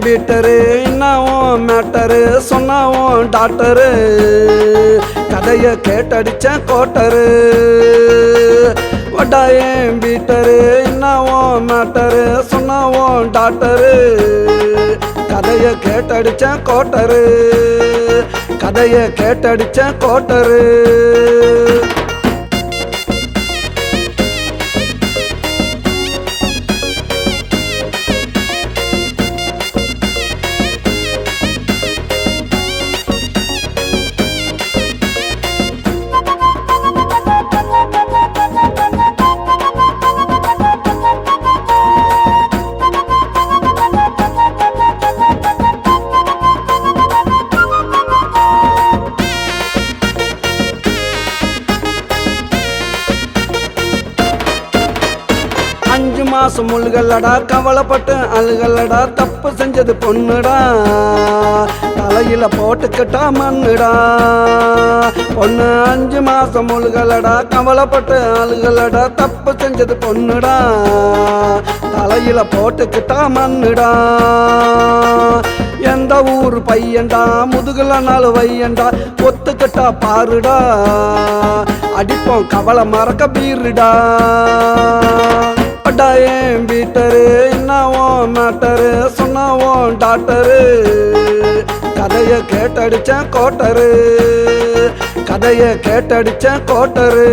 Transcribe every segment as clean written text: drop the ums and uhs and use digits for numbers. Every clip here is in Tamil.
பீட்டரு என்னவும் மேட்டரு சொன்னாவும் டாக்டரு கதைய கேட்டடிச்ச கோட்டரு வட்டாயம் பீட்டரு என்னவும் மேட்டரு சொன்னாவும் டாக்டரு கதைய கேட்டடிச்ச கோட்டரு கதைய கேட்டடிச்ச கோட்டரு அஞ்சு மாசம் முழுகல்லடா கவலைப்பட்டு அழுகல்லடா தப்பு செஞ்சது பொண்ணுடா தலையில போட்டுக்கிட்டா மண்ணுடா பொண்ணு 5 மாசம் முழுகல்லடா கவலைப்பட்டு அழுகல்லடா தப்பு செஞ்சது பொண்ணுடா தலையில போட்டுக்கிட்டா மண்ணுடா எந்த ஊர் பையன்டா முதுகுல நாலு வையண்டா ஒத்துக்கிட்டா பாருடா அடிப்போம் கவலை மறக்க பீருடா வட்டாயம் பீட்டரு என்னவும் மேட்டரு சொன்னாவும் டாக்டரு கதைய கேட்டடிச்ச கோட்டரு கதைய கேட்டடிச்ச கோட்டரு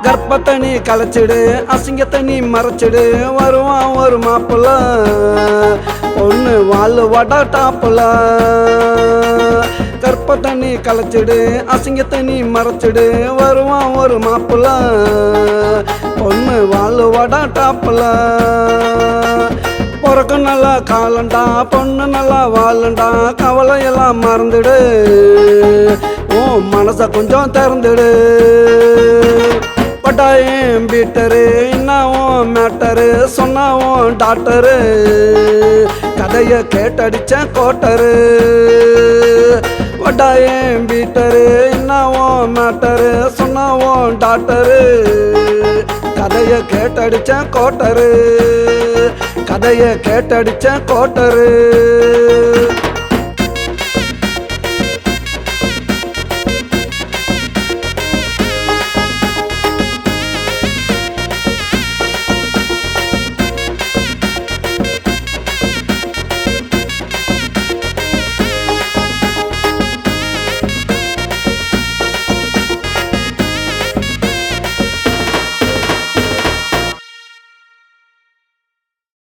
கர்ப்பத்தனி கலைச்சிடு அசிங்கத்தனி மறைச்சிடு வருவான் ஒரு மாப்பிள்ள பொண்ணு வாழ் வடா டாப்புல கர்ப்பத்தனி கலைச்சிடு அசிங்கத்தனி மறைச்சிடு வருவான் ஒரு மாப்பிள்ள பொண்ணு வாழ் வடா டாப்புல பிறக்கு நல்லா காலண்டா பொண்ணு நல்லா வாழண்டா கவலையெல்லாம் மறந்துடு ஓ மனச கொஞ்சம் திறந்துடு வட்டாயம் பீட்டரு என்னவும் மேட்டரு சொன்னாவும் டாக்டரு கதைய கேட்டடிச்ச கோட்டரு வட்டாயம் பீட்டரு என்னவும் மேட்டரு சொன்னாவும் டாக்டரு கதைய கேட்டடிச்ச கோட்டரு கதைய கேட்டடிச்ச கோட்டரு